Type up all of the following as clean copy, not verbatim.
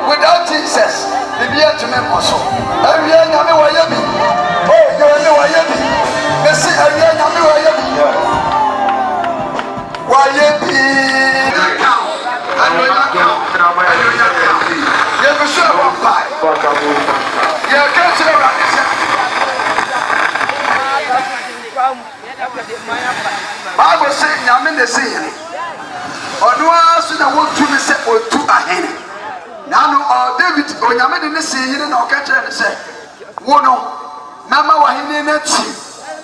Without Jesus, the beer to me also. And we are not Wayabi. Oh, you are no Wayabi. They say, I am not Wayabi. Wayabi. I know not count. You have a show of pie. You are catching around this. Bible says, Yamin the sea. Or do I ask the word to be set or to a hen? Now, David, when you made in the sea, you don't catch it and say, Wono, Mama Wahine Netsi,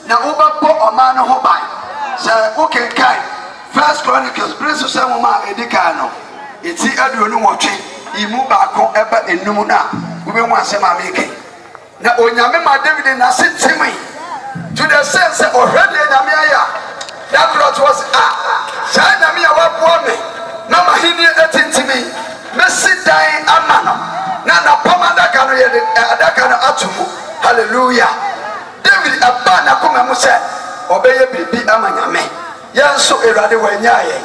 now over poor or man who buy. Say, okay, kind. First Chronicles, Princess Samoma, Edicano. It's the other one watching. He moved back on ever in Numuna. We want some making. Now, when you remember David and I said to me, to the sense of already in Amia, that was Shana Mia, what woman, Mama Hini attend to me. Messi dying amano. Nana Pamada Kano Adakano Atumu. Hallelujah. David Abana Kumamusa. Obey Bibi Amanyame. Yanso Erade Wanyaye.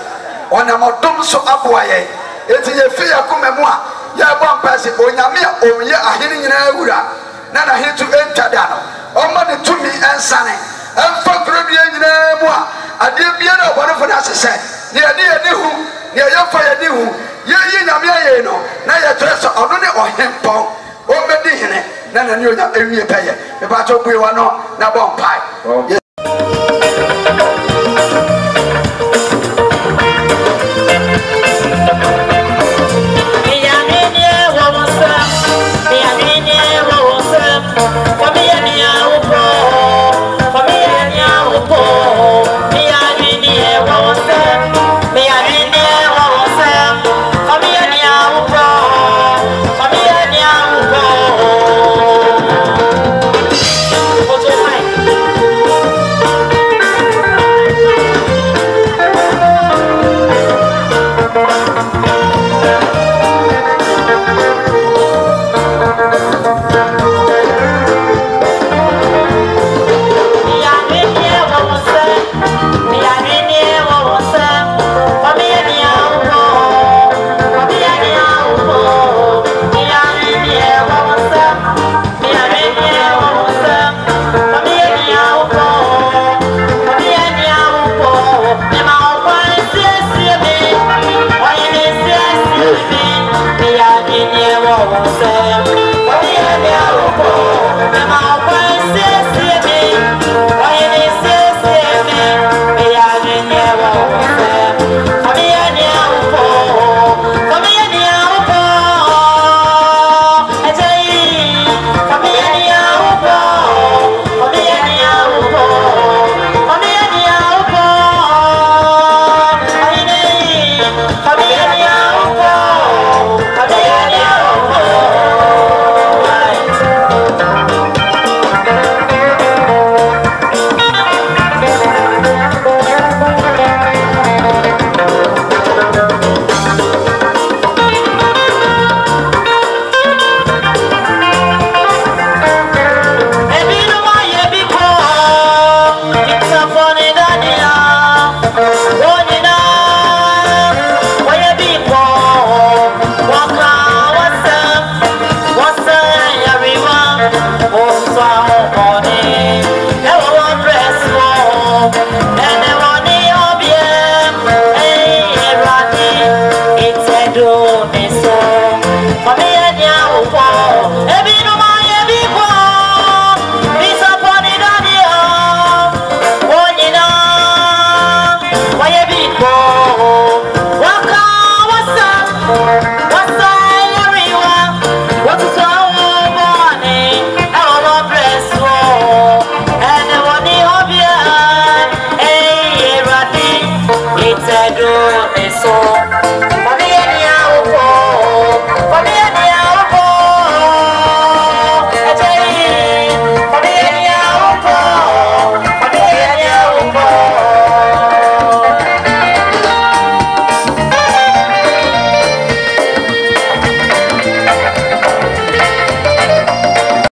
Onamotum so Abuaye. Eti ye fear Kumemua. Yabon Pasi Onyamia Oya Ahini Ura. Nana hit to enter down. Oma the Tumi and Sane. And for Caribbean Mua. I did be a one of us said. Near Nihu. Near your fire Nihu. Ye Namia no, now your dress on or him pong, or Medina, then I knew that every payer. The battle we were not, now bomb pie.